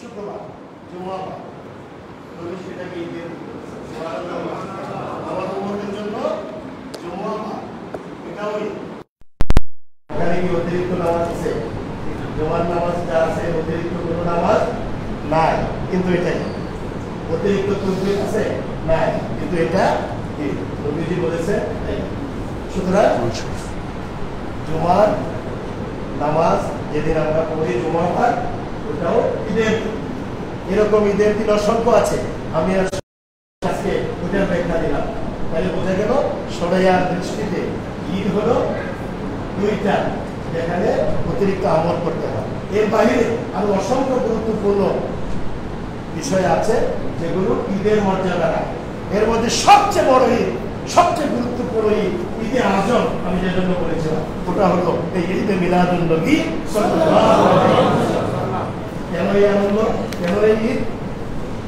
শুক্রবার জুমাবার নবী সেটাকে ঈদের আমার উম্মতের জন্য জুমাবার এটাও এখানে কি অতিরিক্ত নামাজ আছে? জুমার নামাজ যা আছে অতিরিক্ত কোনো নামাজ নাই, কিন্তু এটাই অতিরিক্ত তাকবীর আছে নাই, কিন্তু এটা কি নবীজি বলেছে। সুতরাং জুমার নামাজ যেদিন আমরা পড়ি জুমাবার ওটাও ঈদের। এরকম ঈদের দিন অসংখ্য আছে, আমি আজকে ওটার ব্যাখ্যা দিলাম। তাহলে বোঝা গেল শরিয়ার দৃষ্টিতে ঈদ হলো দুইটা, যেখানে অতিরিক্ত আমল করতে হয়। এর বাইরে আরো অসংখ্য গুরুত্বপূর্ণ বিষয় আছে যেগুলো ঈদের মর্যাদা রাখে। এর মধ্যে সবচেয়ে বড় ঈদ, সবচেয়ে গুরুত্বপূর্ণ ঈদ ঈদে আজম আমি যে জন্য বলেছিলাম, ওটা হলো এই ঈদে মিলাদুন নবী সাল্লাল্লাহু আলাইহি ওয়াসাল্লাম। কেন এই আনন্দ, কেন এই ঈদ?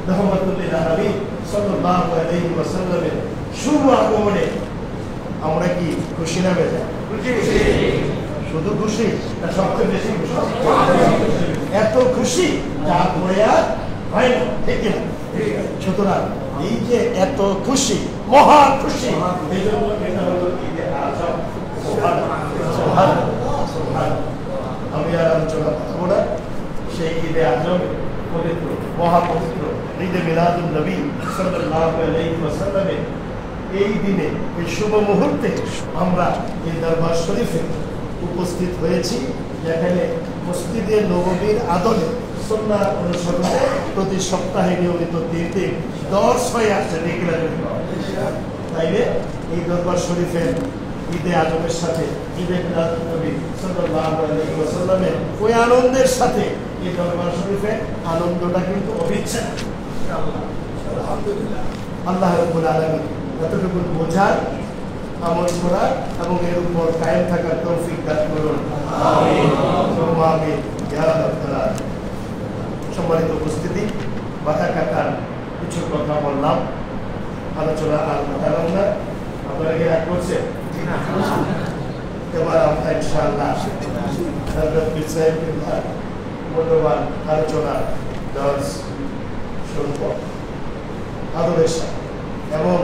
রাহমাতুল লিল আলামিন সাল্লাল্লাহু আলাইহি ওয়াসাল্লামের শুভ আগমনে আমরা কি খুশি না বেজা? খুশি। শুধু খুশি না সবচেয়ে বেশি খুশি? এত খুশি যা পড়ে আর হয় না, ঠিক না? সুতরাং এই যে এত খুশি, মহা খুশি, এই জন্য এটা হলো ঈদে আজম। আমি আর আলোচনা করবো না, সেই ঈদে আজম পবিত্র, মহাপবিত্র ঈদে মিলাদুন নবী সাল্লাল্লাহু আলাইহি ওয়াসাল্লামের এই দিনে, এই শুভ মুহূর্তে আমরা এই দরবার শরীফে উপস্থিত হয়েছি, যেখানে মসজিদে নববীর আদলে সুন্নাহ অনুসরণে প্রতি সপ্তাহে নিয়মিত 3 দিন দর্শ হয়ে আসছে। তাইলে এই দরবার শরীফের ঈদে আজমের সাথে ঈদে মিলাদুন নবী সাল্লাল্লাহু আলাইহি ওয়াসাল্লামের ওই আনন্দের সাথে এই দরবার শরীফের আনন্দটা কিন্তু অবিচ্ছেদ্য। আলহামদুলিল্লাহ, আল্লাহ রাব্বুল আলামিন এতটুকু বোঝার, আমল করার এবং এর উপর কায়েম থাকার তৌফিক দান করুন। আমিন আমিন ইয়া রাব্বাল আলামিন। সম্মানিত উপস্থিতি, বাধা কাটার কিছু কথা বললাম, আলোচনা আর বাড়ালাম না। আপনারা কি রাগ করছেন? এবার আমরা ইনশাআল্লাহ হযরত পীর সাহেবের মূল্যবান আলোচনা দর্শ শুনব আদবের সাথে, এবং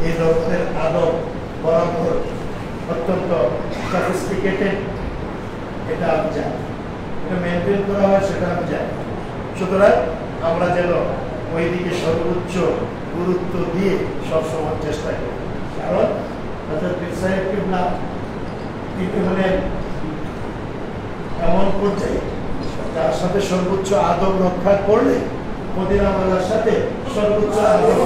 এই দর্শনের আদব বরাবর অত্যন্ত সফিস্টিকেটেড, এটা আমি জানি, এটা মেনটেন করা হয়, সেটা আমি জানি। সুতরাং আমরা যেন ওই দিকে সর্বোচ্চ গুরুত্ব দিয়ে সবসময় চেষ্টা করি, কারণ হযরত পীর সাহেব কিবলা তিনি হলেন এমন পর্যায়ে তার সাথে সর্বোচ্চ আদব রক্ষা করলে মদিনাওয়ালার সাথে সর্বোচ্চ আদব,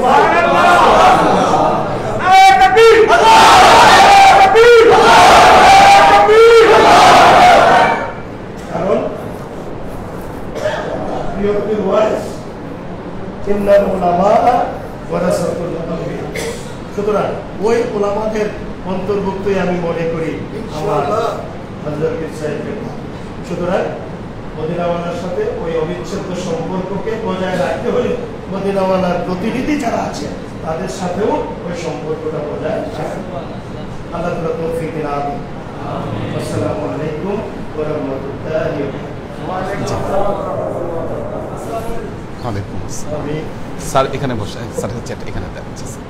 কারণ প্রিয় ওয়ারিস ইন্নাল উলামা ওয়ারাসাতুল আম্বিয়া। সুতরাং ওই উলামাদের অন্তর্ভুক্তই আমি মনে করি আমার হযরত পীর সাহেব। সুতরাং মদিনাওয়ালার সাথে ওই অবিচ্ছেদ্য সম্পর্ককে বজায় রাখতে হলে মদিনাওয়ালার প্রতিনিধি যারা আছে তাদের সাথেও ওই সম্পর্কটা বজায় রাখতে। আল্লাহ তাআলা তৌফিক দিন। আমিন। আসসালামু আলাইকুম ওয়া রাহমাতুল্লাহি ওয়া বারাকাতুহু। ওয়ালাইকুম আসসালাম। স্যার এখানে বসে, স্যার চ্যাট এখানে দেন। স্যার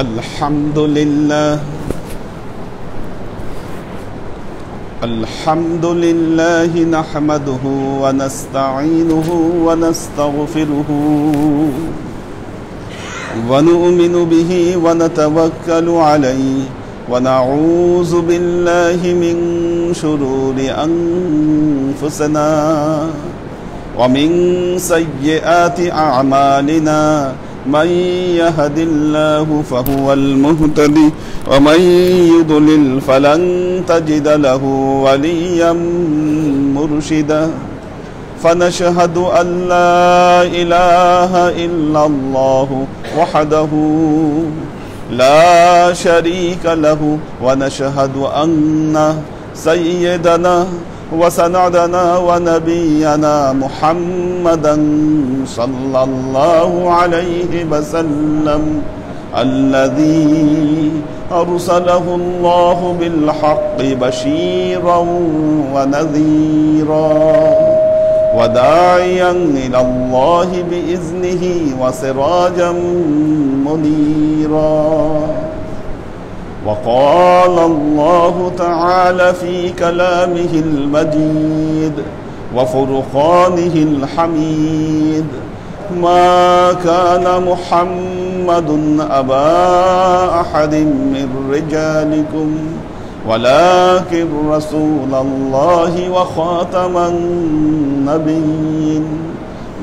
আলহামদুলিল্লাহ আলহামদুলিল্লাহি নাহমাদুহু ওয়া নাস্তাঈনুহু ওয়া নাস্তাগফিরুহু ওয়া নু'মিনু বিহি ওয়া নাতাওয়াক্কালু আলাইহি ওয়া নাউযু বিল্লাহি মিন শুরুরি আনফুসিনা ওয়া মিন সাইয়্যাতি আ'মালিনা من يهد الله فهو المهتدي ومن يضلل فلن تجد له وليا مرشدا فنشهد أن لا إله إلا الله وحده لا شريك له ونشهد أن سيدنا وسندنا ونبينا محمدا صلى الله عليه وسلم الذي أرسله الله بالحق بشيرا ونذيرا وداعيا إلى الله بإذنه وسراجا منيرا. وقال الله تعالى في كلامه المجيد وفرقانه الحميد: ما كان محمد أبا أحد من رجالكم ولكن رسول الله وخاتم النبيين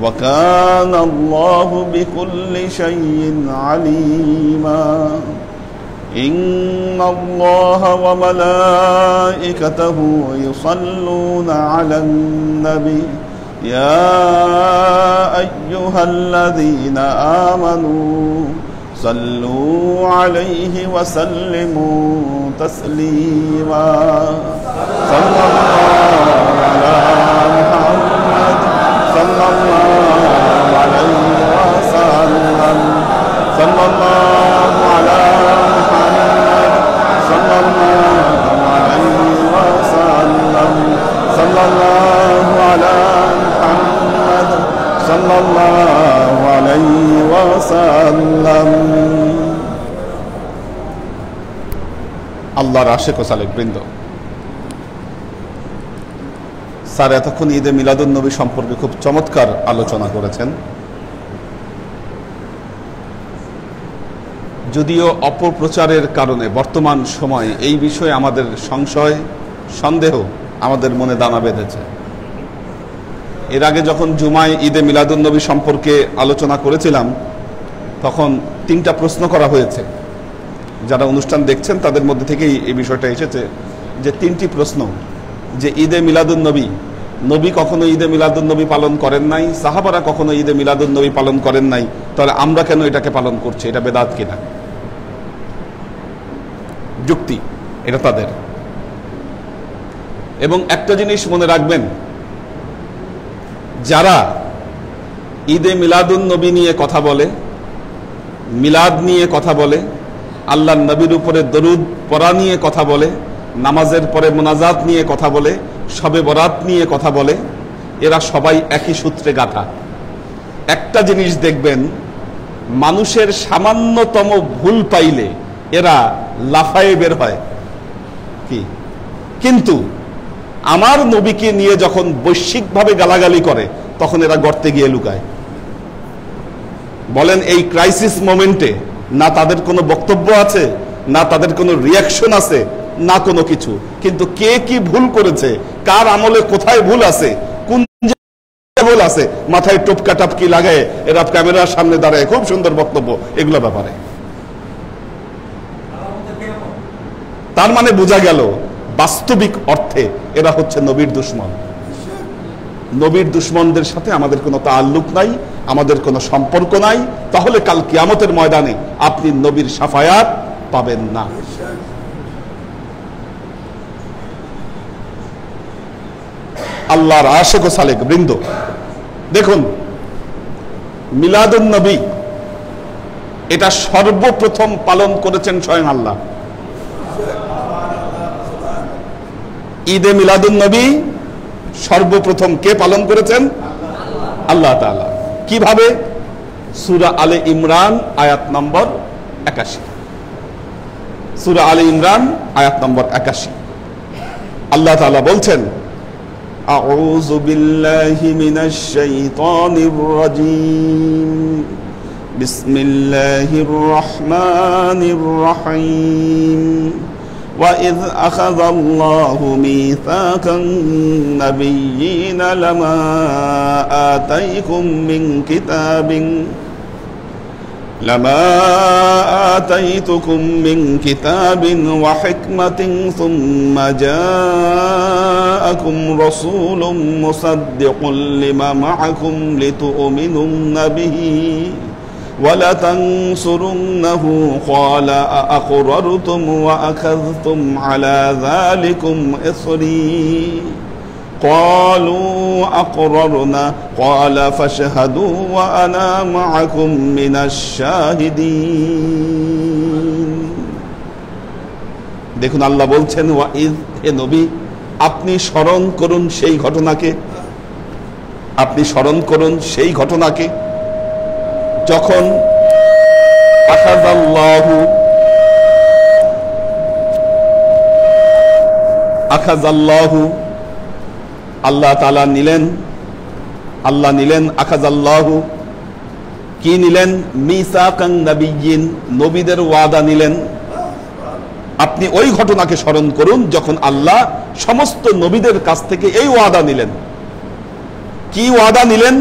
وكان الله بكل شيء عليما. إن الله وملائكته يصلون على النبي يا أيها الذين آمنوا صلوا عليه وسلموا تسليما. صلى الله على محمد صلى الله عليه وسلم. صلى الله على محمد صلى الله عليه وسلم. صلى الله على محمد صلى الله عليه وسلم. আল্লাহর আশিক ও সালেক বৃন্দ, স্যার এতক্ষণ ঈদে মিলাদুন নবী সম্পর্কে খুব চমৎকার আলোচনা করেছেন। যদিও অপপ্রচারের কারণে বর্তমান সময়ে এই বিষয়ে আমাদের সংশয় সন্দেহ আমাদের মনে দানা বেঁধেছে। এর আগে যখন জুমায় ঈদে মিলাদুন নবী সম্পর্কে আলোচনা করেছিলাম তখন 3টা প্রশ্ন করা হয়েছে। যারা অনুষ্ঠান দেখছেন তাদের মধ্যে থেকেই এই বিষয়টা এসেছে যে 3টি প্রশ্ন, যে ঈদে মিলাদুন নবী, নবী কখনো ঈদে মিলাদুন নবী পালন করেন নাই, সাহাবারা কখনো ঈদে মিলাদুন নবী পালন করেন নাই, তাহলে আমরা কেন এটাকে পালন করছি? এটা বেদাত কিনা? যুক্তি এটা তাদের। এবং একটা জিনিস মনে রাখবেন, যারা ঈদে মিলাদুন নবী নিয়ে কথা বলে, মিলাদ নিয়ে কথা বলে, আল্লাহর নবীর উপরে দরুদ পড়া নিয়ে কথা বলে, নামাজের পরে মোনাজাত নিয়ে কথা বলে, শবে বরাত নিয়ে কথা বলে, এরা সবাই একই সূত্রে গাঁথা। একটা জিনিস দেখবেন, মানুষের সামান্যতম ভুল পাইলে এরা লাফায়ে বের হয় কি, কিন্তু আমার নবীকে নিয়ে যখন বৈশ্বিকভাবে গালাগালি করে তখন এরা গর্তে গিয়ে লুকায়। বলেন এই ক্রাইসিস মোমেন্টে না তাদের কোনো বক্তব্য আছে, না তাদের কোনো রিয়াকশন আছে, না কোনো কিছু, কিন্তু কে কি ভুল করেছে, কার আমলে কোথায় ভুল আছে, কোন ভুল আছে, মাথায় টোপকা টাপকি লাগায় এরা ক্যামেরার সামনে দাঁড়ায় খুব সুন্দর বক্তব্য, এগুলো ব্যাপারে। তার মানে বোঝা গেল বাস্তবিক অর্থে এরা হচ্ছে নবীর দুশমন। নবীর দুশমনদের সাথে আমাদের কোনো তাআল্লুক নাই, আমাদের কোনো সম্পর্ক নাই। তাহলে কাল কিয়ামতের ময়দানে আপনি নবীর শাফায়াত পাবেন না। আল্লাহর আশিক ও সালেক বৃন্দ, দেখুন মিলাদুন নবী এটা সর্বপ্রথম পালন করেছেন স্বয়ং আল্লাহ। ঈদে মিলাদুন নবী সর্বপ্রথম কে পালন করেছেন? আল্লাহ তাআলা। কিভাবে? সূরা আলে ইমরান আয়াত নম্বর 81। সূরা আলে ইমরান আয়াত নম্বর 81 আল্লাহ তাআলা বলছেন, আউযু বিল্লাহি মিনাশ শাইতানির রাজীম, বিসমিল্লাহির রহমানির রহিম। وَإِذْ أَخَذَ اللَّهُ مِيثَاقَ النَّبِيِّينَ لَمَا آتَيْتُكُم مِّن كِتَابٍ وَحِكْمَةٍ ثُمَّ جَاءَكُمْ رَسُولٌ مُّصَدِّقٌ لِّمَا مَعَكُمْ لِتُؤْمِنُنَّ بِهِ وَلَتَنصُرُنَّهُ قَالَ أَأَقْرَرْتُمْ وَأَخَذْتُمْ عَلَى ذَلِكُمْ إِصْرِي قالوا أقررنا قال فاشهدوا وأنا معكم من الشاهدين দেখুন আল্লাহ বলছেন ওয়াইদ, হে নবী আপনি স্মরণ করুন সেই ঘটনাকে, আপনি স্মরণ করুন সেই ঘটনাকে যখন আখাযাল্লাহু আল্লাহ তাআলা নিলেন, আল্লাহ নিলেন আখাযাল্লাহু, কি নিলেন? মিসাকান নাবিয়্যিন, নবীদের ওয়াদা নিলেন। আপনি ওই ঘটনাকে স্মরণ করুন যখন আল্লাহ সমস্ত নবীদের কাছ থেকে এই ওয়াদা নিলেন। কি ওয়াদা নিলেন?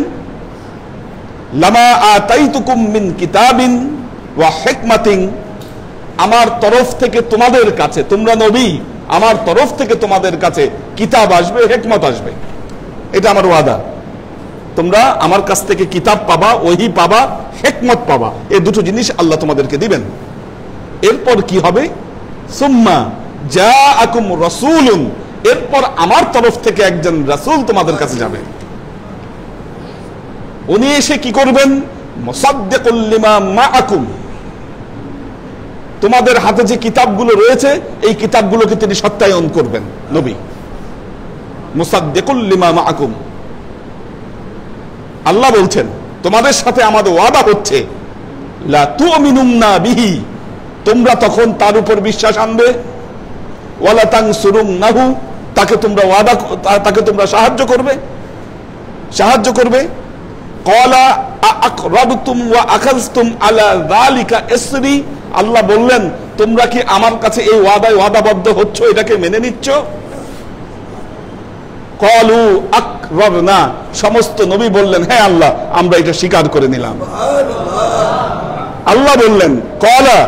লামা আতাইতুকুম মিন কিতাবিন ওয়া হিকমাতিন, আমার তরফ থেকে তোমাদের কাছে, তোমরা নবী, আমার তরফ থেকে তোমাদের কাছে কিতাব আসবে, হিকমত আসবে, এটা আমার ওয়াদা। তোমরা আমার কাছ থেকে কিতাব পাবা, ওহী পাবা, হিকমত পাবা, এই দুটো জিনিস আল্লাহ তোমাদেরকে দিবেন। এরপর কি হবে? সুম্মা জাআকুম রাসূলুন, এরপর আমার তরফ থেকে একজন রাসূল তোমাদের কাছে যাবে। উনি এসে কি করবেন? মুসাদ্দিকুল লিমা মাআকুম, তোমাদের হাতে যে কিতাবগুলো রয়েছে এই কিতাবগুলোকে তিনি সত্যায়ন করবেন। নবী মুসাদ্দিকুল লিমা মাআকুম, আল্লাহ বলছেন তোমাদের সাথে আমাদের ওয়াদা হচ্ছে লা তুমিনুন্না বিহি, তোমরা তখন তার উপর বিশ্বাস আনবে, ওয়ালা তানসুরুন্নাহু, তাকে তোমরা ওয়াদা, তাকে তোমরা সাহায্য করবে, সাহায্য করবে। ক্বালা আকরাদতুম ওয়া আখাযতুম আলা যালিকা ইসরি, আল্লাহ বললেন তোমরা কি আমার কাছে এই ওয়াদায় ওয়াদাবদ্ধ হচ্ছ, এটাকে মেনে নিচ্ছ? ক্বালু আকরারনা, সমস্ত নবী বললেন হ্যাঁ আল্লাহ আমরা এটা স্বীকার করে নিলাম। আল্লাহ বললেন ক্বালা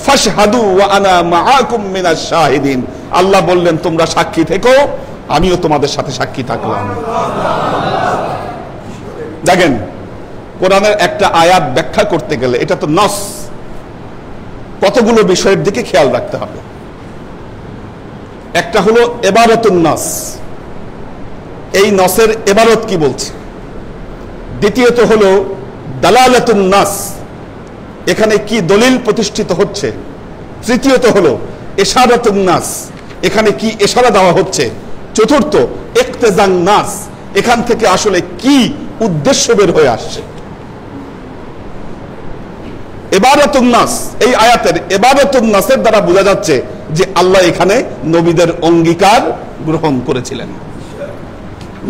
ফাশহাদু ওয়া আনা মাআকুম মিনাশ শাহিদিন, আল্লাহ বললেন তোমরা সাক্ষী থেকো, আমিও তোমাদের সাথে সাক্ষী থাকলাম। দেখেন কোরআনের একটা আয়াত ব্যাখ্যা করতে গেলে এটা তো নস, কতগুলো বিষয়ের দিকে খেয়াল রাখতে হবে। একটা হলো ইবারাতুন নাস, এই নসের ইবারত কি বলছে। দ্বিতীয়ত হলো দালালাতুন নাস, এখানে কি দলিল প্রতিষ্ঠিত হচ্ছে। তৃতীয়ত হলো ইশারাতুন নাস, এখানে কি ইশারা দেওয়া হচ্ছে। চতুর্থ ইক্তেজান নাস, এখান থেকে আসলে কি উদ্দেশ্য বের হয়ে আসছে। ইবারাতুন নাস, এই আয়াতের ইবারাতুন নাসের দ্বারা বোঝা যাচ্ছে যে আল্লাহ এখানে নবীদের অঙ্গীকার গ্রহণ করেছিলেন।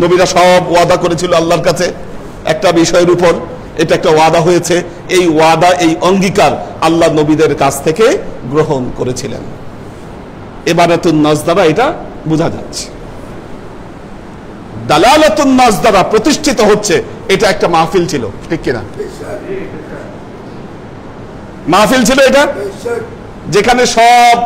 নবীরা সব ওয়াদা করেছিল আল্লাহর কাছে একটা বিষয়ের উপর, এটা একটা ওয়াদা হয়েছে, এই ওয়াদা, এই অঙ্গীকার আল্লাহ নবীদের কাছ থেকে গ্রহণ করেছিলেন। ইবারাতুন নাস দ্বারা এটা বোঝা যাচ্ছে। দালালাতুন নাস দ্বারা প্রতিষ্ঠিত হচ্ছে এটা একটা মাহফিল ছিল, ঠিক কিনা? মাহফিল ছিল এটা, যেখানে সব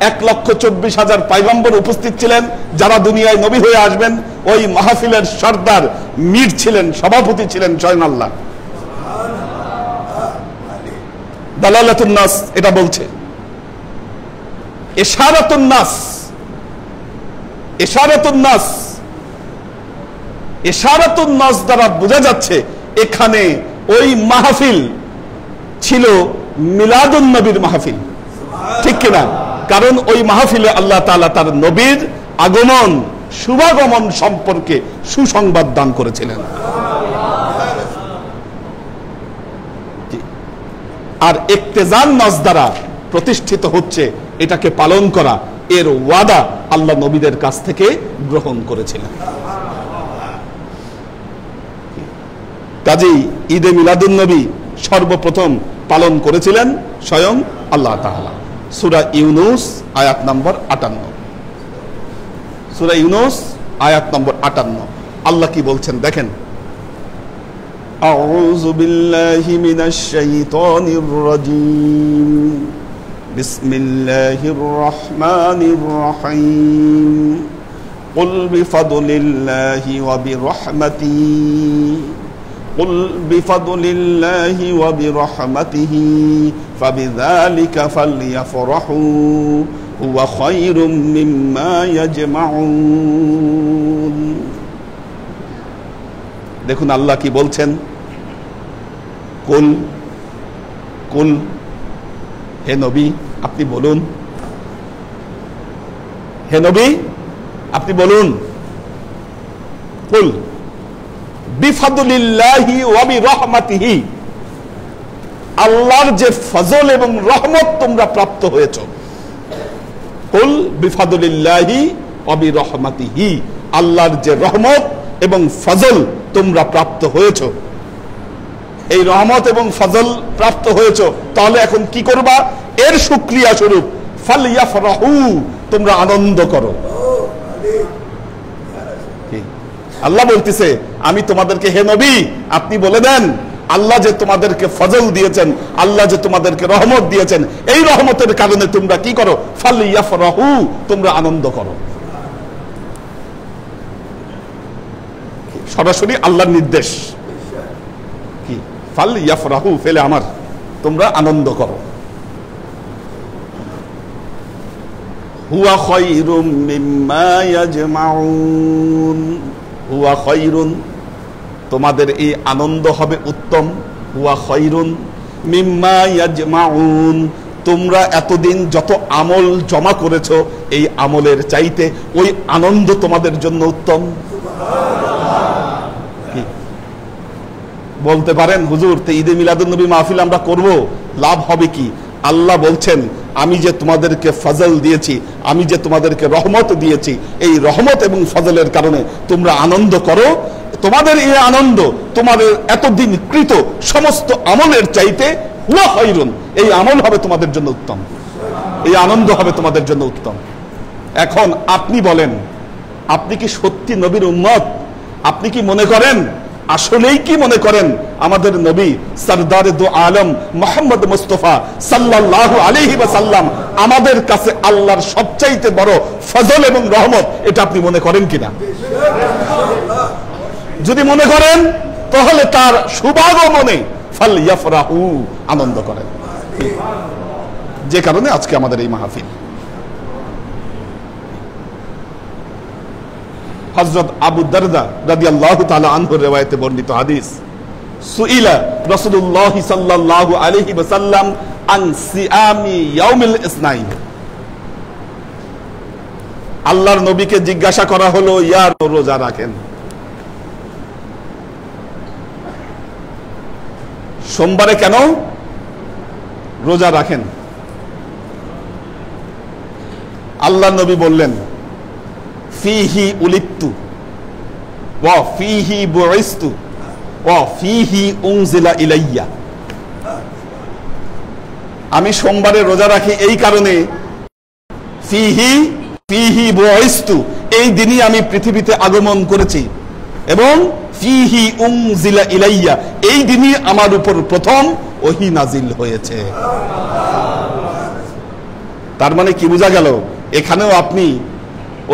1,24,000 পয়গম্বর উপস্থিত ছিলেন যারা দুনিয়ায় নবী হয়ে আসবেন। ওই মাহফিলের সর্দার মীর ছিলেন, সভাপতি ছিলেন স্বয়ং আল্লাহ। দালালাতুন নাস এটা বলছে। ইশারাতুন নাস, ইশারাতুন নাস, ইশারাতুন নাস দ্বারা বোঝা যাচ্ছে এখানে ওই মাহফিল ছিল মিলাদুন নবীর মাহফিল, ঠিক কিনা? কারণ ওই মাহফিলে আল্লাহ তাআলা তার নবীর আগমন, শুভাগমন সম্পর্কে সুসংবাদ দান করেছিলেন। আর ইক্তেজান নাস দ্বারা প্রতিষ্ঠিত হচ্ছে এটাকে পালন করা, এর ওয়াদা আল্লাহ নবীদের কাছ থেকে গ্রহণ করেছিলেন। কাজেই ঈদে মিলাদুন নবী সর্বপ্রথম পালন করেছিলেন স্বয়ং আল্লাহ তাআলা। সূরা ইউনূস আয়াত নম্বর 58, সূরা ইউনূস আয়াত নম্বর 58 আল্লাহ কি বলছেন দেখেন। আউযু বিল্লাহি মিনাশ শাইতানির রাজীম, বিসমিল্লাহির রহমানির রহিম, কুল বিফাদলিল্লাহি ওয়া বিরহমাতিহি قل بفضل الله وبرحمته فبذلك فليفرحوا هو خير مما يجمعون দেখুন আল্লাহ কি বলছেন, কুল কুল, হে নবী আপনি বলুন, হে নবী আপনি বলুন, কুল বিফাদলিল্লাহি ওয়া বিরহমাতিহি, আল্লাহর যে ফজল এবং রহমত তোমরা প্রাপ্ত হয়েছো। কুল বিফাদলিল্লাহি ওয়া বিরহমাতিহি, আল্লাহর যে রহমত এবং ফজল তোমরা প্রাপ্ত হয়েছো, এই রহমত এবং ফজল প্রাপ্ত হয়েছো, তাহলে এখন কি করবা? এর শুকরিয়া স্বরূপ ফালইয়াফরাহু, তোমরা আনন্দ করো। আল্লাহ বলতেছে আমি তোমাদেরকে, হে নবী আপনি বলে দেন আল্লাহ যে তোমাদেরকে ফজল দিয়েছেন, আল্লাহ যে তোমাদেরকে রহমত দিয়েছেন, এই রহমতের কারণে তোমরা কি করো? ফালইয়াফরাহু, তোমরা আনন্দ করো। সরাসরি আল্লাহর নির্দেশ কি? ফালইয়াফরাহু, ফেলে আমার, তোমরা আনন্দ করো। হুয়া খায়রুম মিম্মা ইয়াজমাউন, হুয়া খায়রুন, তোমাদের এই আনন্দ হবে উত্তম। হুয়া খায়রুন মিম্মা ইয়াজমাউন, তোমরা এতদিন যত আমল জমা করেছো এই আমলের চাইতে ওই আনন্দ তোমাদের জন্য উত্তম। কি বলতে পারেন হুজুর, তো ঈদে মিলাদুন নবী মাহফিল আমরা করব, লাভ হবে কি? আল্লাহ বলছেন আমি যে তোমাদেরকে ফজল দিয়েছি, আমি যে তোমাদেরকে রহমত দিয়েছি, এই রহমত এবং ফজলের কারণে তোমরা আনন্দ করো। তোমাদের এই আনন্দ তোমাদের এতদিন কৃত সমস্ত আমলের চাইতে হুয়া খায়রুন, এই আমল হবে তোমাদের জন্য উত্তম, এই আনন্দ হবে তোমাদের জন্য উত্তম। এখন আপনি বলেন, আপনি কি সত্যি নবীর উম্মত? আপনি কি মনে করেন, আসলেই কি মনে করেন আমাদের নবী সরদারে দু আলম মুহাম্মদ মুস্তাফা সাল্লাল্লাহু আলাইহি ওয়াসাল্লাম আমাদের কাছে আল্লাহর সবচাইতে বড় ফজল এবং রহমত, এটা আপনি মনে করেন কিনা? যদি মনে করেন তাহলে তার শুভাগমনে ফালইয়াফরাহু, আনন্দ করেন, যে কারণে আজকে আমাদের এই মাহফিল। হযরত আবু দারদা রাদিয়াল্লাহু তাআলা আনহুর riwayate বর্ণিত হাদিস, সুইলা রাসূলুল্লাহ সাল্লাল্লাহু আলাইহি ওয়াসাল্লাম আন সিয়ামি ইয়াউমিল ইসনাইন, আল্লাহর নবীকে জিজ্ঞাসা করা হলো, ইয়া রোজা রাখেন, সোমবারে কেন রোজা রাখেন? আল্লাহর নবী বললেন ফিহি উলিদতু ওয়া ফিহি বুইসতু ওয়া ফিহি উনজিলা ইলাইয়া, আমি সোমবারে রোজা রাখি এই কারণে, ফিহি বুইসতু, এই দিনই আমি পৃথিবীতে আগমন করেছি, এবং ফিহি উনজিলা ইলাইয়া, এই দিনই আমার উপর প্রথম ওহী নাজিল হয়েছে। তার মানে কি বোঝা গেল? এখানেও আপনি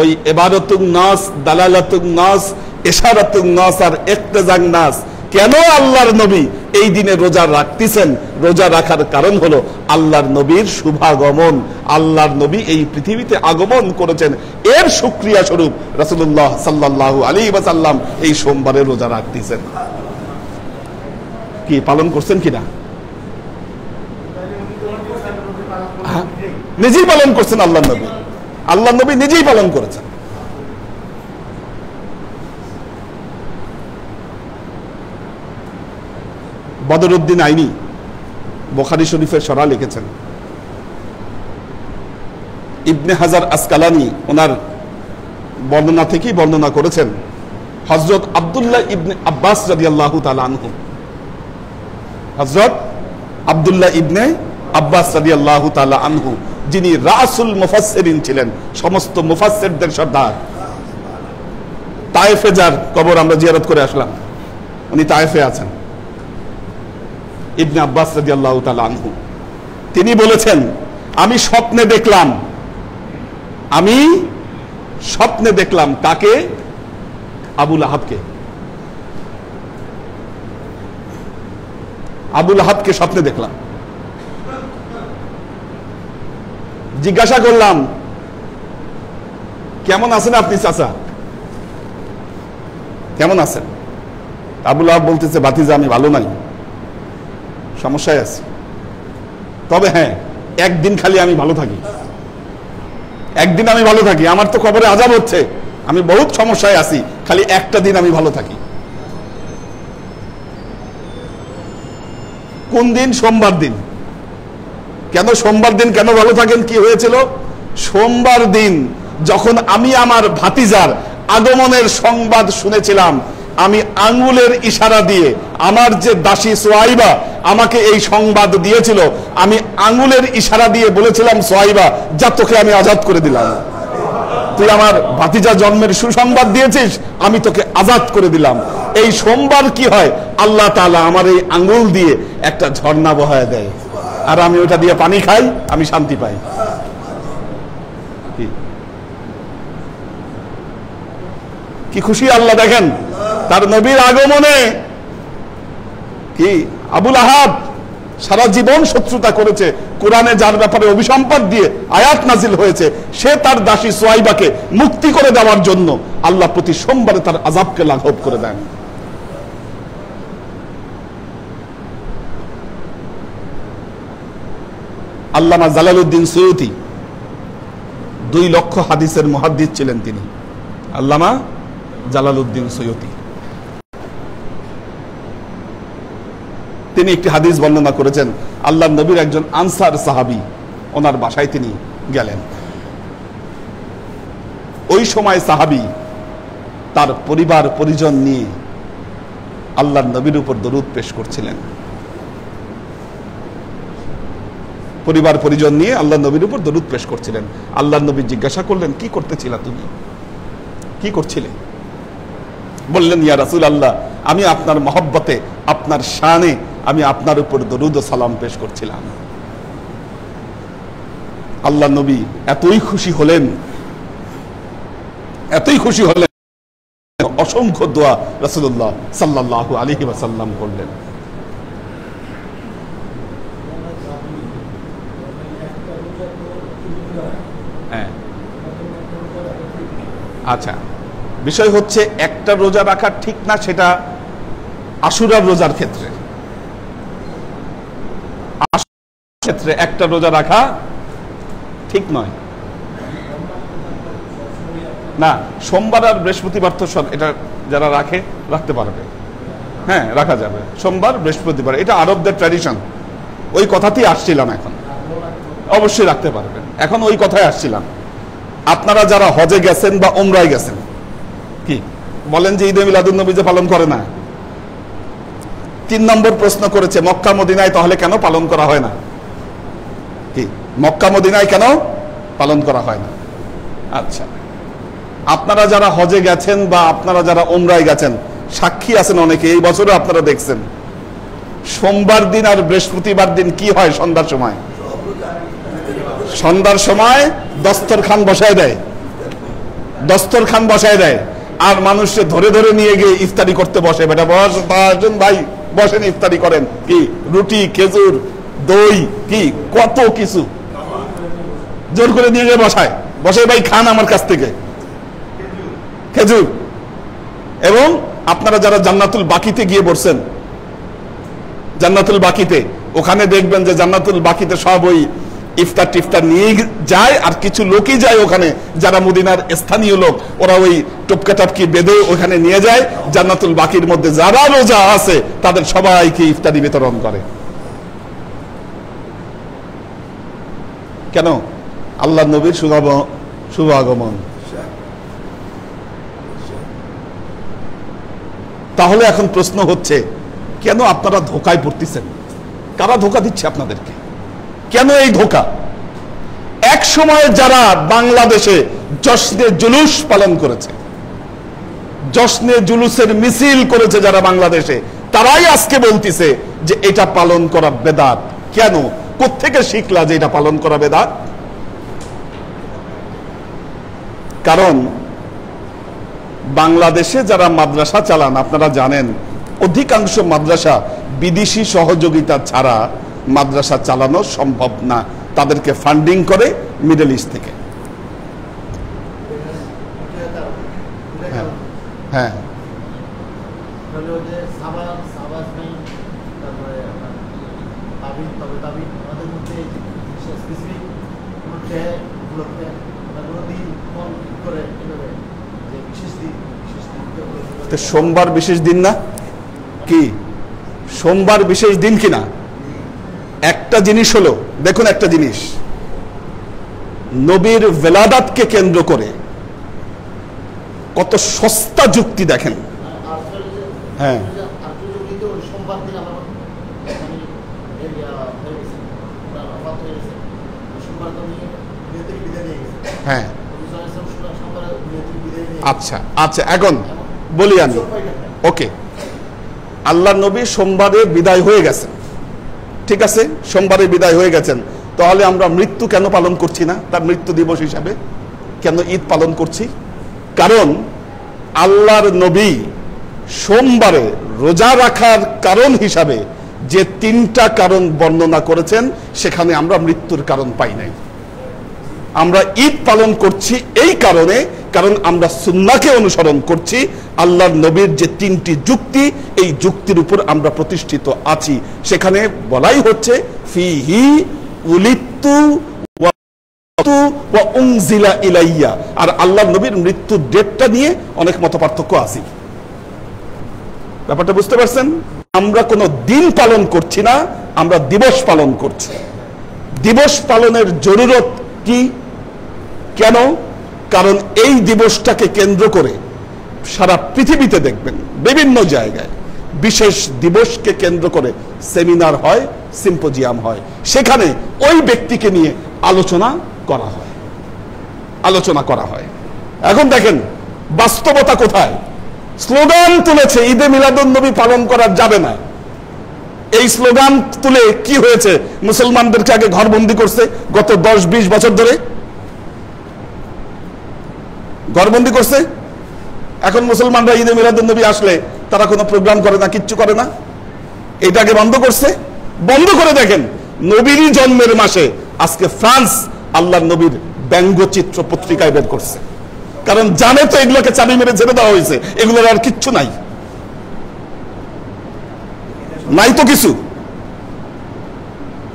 ওই ইবাদতুন নাস, দালালাতুন নাস, ইশারাতুন নাস আর ইক্তেজান নাস, কেন আল্লাহর নবী এই দিনে রোজা রাখতেছেন? রোজা রাখার কারণ হলো আল্লাহর নবীর শুভাগমন, আল্লাহর নবী এই পৃথিবীতে আগমন করেছেন, এর শুকরিয়া স্বরূপ রাসূলুল্লাহ সাল্লাল্লাহু আলাইহি ওয়াসাল্লাম এই সোমবারে রোজা রাখতেছেন। কি পালন করছেন কিনা? নিজেই পালন করছেন আল্লাহর নবী, আল্লাহর নবী নিজেই পালন করেছেন। বদরউদ্দিন আইনি বুখারী শরীফের শরহ লিখেছেন, ইবনে হাজার আসকালানি ওনার বর্ণনা থেকেই বর্ণনা করেছেন, হযরত আব্দুল্লাহ ইবনে আব্বাস রাদিয়াল্লাহু তাআলা আনহু, হযরত আব্দুল্লাহ ইবনে আব্বাস রাদিয়াল্লাহু তাআলা আনহু, যিনি রাসুল মুফাসসিরিন ছিলেন, সমস্ত মুফাসসিরদের সর্দার, তায়েফে যার কবর আমরা জিয়ারত করে আসলাম, উনি তায়েফে আছেন, ইবনে আব্বাস রাদিয়াল্লাহু তাআলা আনহু, তিনি বলেছেন আমি স্বপ্নে দেখলাম কাকে? আবু লাহাবকে, আবু লাহাবকে স্বপ্নে দেখলাম। জিজ্ঞাসা করলাম কেমন আছেন আপনি চাচা, কেমন আছেন? আবু লাহাব বলতেছে, ভাতিজা আমি ভালো নাই, সমস্যায় আছি, তবে হ্যাঁ একদিন খালি আমি ভালো থাকি, একদিন আমি ভালো থাকি, আমার তো কবরে আযাব হচ্ছে, আমি বহুত সমস্যায় আছি, খালি একটা দিন আমি ভালো থাকি। কোন দিন? সোমবার দিন। কেন সোমবার দিন কেন ভালো থাকেন? কি হয়েছিল? সোমবার দিন যখন আমি আমার ভাতিজার আগমনের সংবাদ শুনেছিলাম, আমি আঙ্গুলের ইশারা দিয়ে, আমার যে দাসী সোয়াইবা আমাকে এই সংবাদ দিয়েছিল, আমি আঙ্গুলের ইশারা দিয়ে বলেছিলাম, সোয়াইবা যা, তোকে আমি আজাদ করে দিলাম, তুই আমার ভাতিজা জন্মের সুসংবাদ দিয়েছিস, আমি তোকে আজাদ করে দিলাম। এই সোমবার কি হয়, আল্লাহ তাআলা আমার এই আঙ্গুল দিয়ে একটা ঝর্ণা বহায় দেয়, আর আমি ওটা দিয়ে পানি খাই, আমি শান্তি পাই। কি খুশি আল্লাহ দেখেন তার নবীর আগমনে। কি আবুল আহাব সারা জীবন শত্রুতা করেছে, কোরআনে যার ব্যাপারে অভিসম্পাদ দিয়ে আয়াত নাজিল হয়েছে, সে তার দাসী সোয়াইবাকে মুক্তি করে দেওয়ার জন্য আল্লাহ প্রতি সোমবারে তার আযাবকে লাঘব করে দেন। আল্লামা জালালউদ্দিন সুয়ুতি 2 লক্ষ হাদিসের মুহাদ্দিস ছিলেন তিনি, আল্লামা জালালউদ্দিন সুয়ুতি। তিনি একটি হাদিস বর্ণনা করেছেন, আল্লাহর নবীর একজন আনসার সাহাবী ওনার বাসায় তিনি গেলেন। ওই সময় সাহাবী তার পরিবার পরিজন নিয়ে আল্লাহর নবীর উপর দরুদ পেশ করছিলেন, পরিবার পরিজন নিয়ে আল্লাহর নবীর উপর দরুদ পেশ করছিলেন। আল্লাহর নবী জিজ্ঞাসা করলেন, কি করতেছিলা তুমি, কি করছিলে? বললেন, ইয়া রাসূলুল্লাহ, আমি আপনার মহব্বতে, আপনার শানে আমি আপনার উপর দরুদ ও সালাম পেশ করছিলাম। আল্লাহর নবী এতই খুশি হলেন, এতই খুশি হলেন, অসংখ্য দোয়া রাসূলুল্লাহ সাল্লাল্লাহু আলাইহি ওয়াসাল্লাম করলেন। হ্যাঁ, আচ্ছা, বিষয় হচ্ছে একটা রোজা রাখা ঠিক না, সেটা আশুরার রোজার ক্ষেত্রে, ক্ষেত্রে একটা রোজা রাখা ঠিক নয়। না, সোমবার আর বৃহস্পতিবার তো এটা যারা রাখে রাখতে পারবে, হ্যাঁ রাখা যাবে, সোমবার বৃহস্পতিবার, এটা আরবদের ট্র্যাডিশন। ওই কথাতেই আসছিলাম, এখন অবশ্যই রাখতে পারবেন, এখন ওই কথায় আসছিলাম। আপনারা যারা হজে গেছেন বা উমরায় গেছেন, কি বলেন যে ঈদে মিলাদুন নবী যে পালন করে না? 3 নম্বর প্রশ্ন করেছে, মক্কা মদিনায় তাহলে কেন পালন করা হয় না? কি মক্কা মদিনায় কেন পালন করা হয় না? আচ্ছা, আপনারা যারা হজে গেছেন বা আপনারা যারা উমরায় গেছেন, সাক্ষী আছেন অনেকে, এই বছরও আপনারা দেখছেন সোমবার দিন আর বৃহস্পতিবার দিন কি হয়? সন্ধ্যার সময়, সন্ধ্যার সময় দস্তরখান বসায় দেয়, দস্তরখান বসায় দেয়, আর মানুষকে ধরে ধরে নিয়ে গিয়ে ইফতারি করতে বসে। বেটা বসেন ভাই, বসেন ইফতারি করেন। কি রুটি, খেজুর, দই, কি কত কিছু জোর করে নিয়ে গিয়ে বসায়, বসে ভাই খান আমার কাছ থেকে খেজুর। এবং আপনারা যারা জান্নাতুল বাকিতে গিয়ে বসছেন, জান্নাতুল বাকিতে, ওখানে দেখবেন যে জান্নাতুল বাকিতে সব ওই ইফতার টিফতার নিয়ে যায়, আর কিছু লোকই যায় ওখানে যারা মদিনার স্থানীয় লোক, ওরা ওই টপকা টাপকি বেঁধে ওখানে নিয়ে যায়। জান্নাতুল বাকির মধ্যে যারা রোজা আছে তাদের সবাইকে ইফতারি বিতরণ করে। কেন? আল্লাহর নবীর শুভ আগমন। তাহলে এখন প্রশ্ন হচ্ছে, কেন আপনারা ধোকায় পড়তেছেন? কারা ধোকা দিচ্ছে আপনাদেরকে? কেন এই ধোকা? এক সময় যারা বাংলাদেশে জশ্নে জুলুস পালন করেছে, জশ্নে জুলুসের মিছিল করেছে যারা বাংলাদেশে, তারাই আজকে বলতেছে যে এটা পালন করা বেদাত। কেন? কোত্থেকে শিখলা যে এটা পালন করা বেদাত? কারণ বাংলাদেশে যারা মাদ্রাসা চালান, আপনারা জানেন অধিকাংশ মাদ্রাসা বিদেশি সহযোগিতা ছাড়া মাদ্রাসা চালানো সম্ভব না, তাদেরকে ফান্ডিং করে মিডল ইস্ট থেকে। হ্যাঁ, তাহলে ওই যে সাবাস নাই, তারপরে তাবিদ, তবে তাবিদ আমাদের মধ্যে স্পেসিফিক কোনো উপলক্ষে কোনো দিন কোন করে এভাবে যে বিশেষ দিন তো সোমবার বিশেষ দিন না? কি সোমবার বিশেষ দিন কিনা? একটা জিনিস হলো, দেখুন একটা জিনিস, নবীর ভেলাদাতকে কেন্দ্র করে কত সস্তা যুক্তি দেখেন। হ্যাঁ সোমবার দিন আমার হ্যাঁ আচ্ছা আচ্ছা, এখন বলি আমি, ওকে, আল্লাহ নবী সোমবারে বিদায় হয়ে গেছেন, ঠিক আছে, সোমবারে বিদায় হয়ে গেছেন, তাহলে আমরা মৃত্যু কেন পালন করছি না? তার মৃত্যু দিবস হিসাবে কেন ঈদ পালন করছি? কারণ আল্লাহর নবী সোমবারে রোজা রাখার কারণ হিসাবে যে তিনটা কারণ বর্ণনা করেছেন, সেখানে আমরা মৃত্যুর কারণ পাই নাই। আমরা ঈদ পালন করছি এই কারণে, কারণ আমরা সুন্নাহকে অনুসরণ করছি। আল্লাহর নবীর যে তিনটি যুক্তি, এই যুক্তির উপর আমরা প্রতিষ্ঠিত আছি। সেখানে বলাই হচ্ছে ফিহি উলিতু ওয়া উনজিলা ইলাইয়া। আর আল্লাহর নবীর মৃত্যুর ডেটটা নিয়ে অনেক মতপার্থক্য আছে। ব্যাপারটা বুঝতে পারছেন? আমরা কোনো দিন পালন করছি না, আমরা দিবস পালন করছি। দিবস পালনের জরুরত কি? কেন? কারণ এই দিবসটাকে কেন্দ্র করে সারা পৃথিবীতে দেখবেন বিভিন্ন জায়গায় বিশেষ দিবসকে কেন্দ্র করে সেমিনার হয়, সিম্পোজিয়াম হয়, সেখানে ওই ব্যক্তিকে নিয়ে আলোচনা করা হয়। এখন দেখেন বাস্তবতা কোথায়। স্লোগান তুলেছে ঈদে মিলাদুন নবী পালন করা যাবে না। এই স্লোগান তুলে কি হয়েছে? মুসলমানদেরকে আগে ঘরবন্দি করছে, গত 10-20 বছর ধরে ঘরবন্দি করছে। এখন মুসলমানরা ঈদে মিলাদুন নবী আসলে তারা কোনো প্রোগ্রাম করে না, কিচ্ছু করে না। এটাকে বন্ধ করছে। বন্ধ করে দেখেন নবীরই জন্মের মাসে আজকে ফ্রান্স আল্লাহর নবীর ব্যঙ্গচিত্র পত্রিকায় বের করছে, কারণ জানে তো এগুলোকে চাবি মেরে ছেড়ে দেওয়া হয়েছে, এগুলোর আর কিচ্ছু নাই, নাই তো কিছু।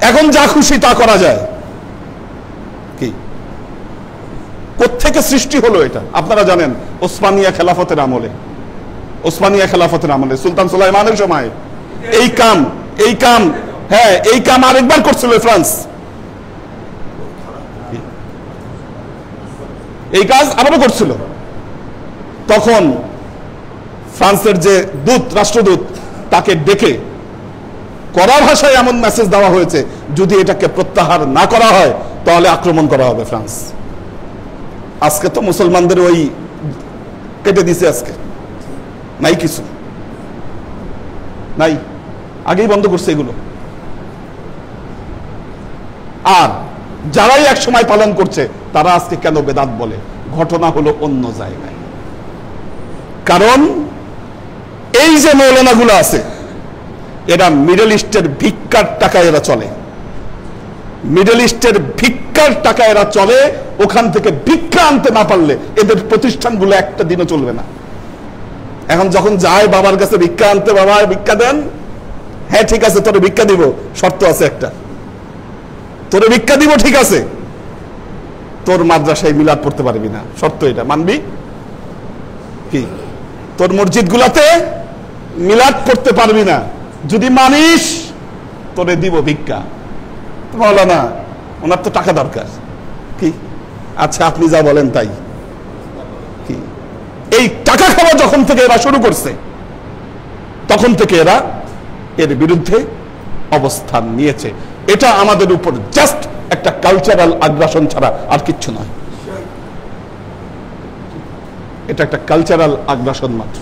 এখন যা খুশি তা করা যায়। কি কোত্থেকে সৃষ্টি হলো এটা? আপনারা জানেন ওসমানিয়া খেলাফতের আমলে সুলতান সুলাইমানের সময় এই কাম আরেকবার করছিল ফ্রান্স। এই কাজ আবারও করছিল। তখন ফ্রান্সের যে রাষ্ট্রদূত, তাকে ডেকে কড়া ভাষায় এমন মেসেজ দেওয়া হয়েছে, যদি এটাকে প্রত্যাহার না করা হয় তাহলে আক্রমণ করা হবে ফ্রান্স। আজকে তো মুসলমানদের ওই কেটে দিছে, আজকে নাই, কিছু নাই, আগেই বন্ধ করছে এগুলো। আর যারাই এক সময় পালন করছে তারা আজকে কেন বেদাত বলে? ঘটনা হলো অন্য জায়গায়। কারণ এই যে মৌলানাগুলো আছে, এরা মিডল ইস্টের ভিক্ষার টাকায় এরা চলে। মিডল ইস্টের ভিক্ষার টাকা এরা চলে। ওখান থেকে ভিক্ষা আনতে না পারলে এদের প্রতিষ্ঠানগুলো একটা দিনও চলবে না। এখন যখন যায় বাবার কাছে ভিক্ষা আনতে, বাবা ভিক্ষা দেন, হ্যাঁ ঠিক আছে তোরে ভিক্ষা দিব, শর্ত আছে একটা, তোরে ভিক্ষা দিব ঠিক আছে, তোর মাদ্রাসায় মিলাদ পড়তে পারবি না, শর্ত এটা মানবি? কি তোর মসজিদ গুলাতে মিলাদ পড়তে পারবি না, যদি মানিস তোরে দিব ভিক্ষা। মাওলানা ওনার তো টাকা দরকার। কি আচ্ছা আপনি যা বলেন তাই। কি এই টাকা খাওয়া যখন থেকে এরা শুরু করছে, তখন থেকে এরা এর বিরুদ্ধে অবস্থান নিয়েছে। এটা আমাদের উপর জাস্ট একটা কালচারাল আগ্রাসন ছাড়া আর কিচ্ছু নয়। এটা একটা কালচারাল আগ্রাসন মাত্র।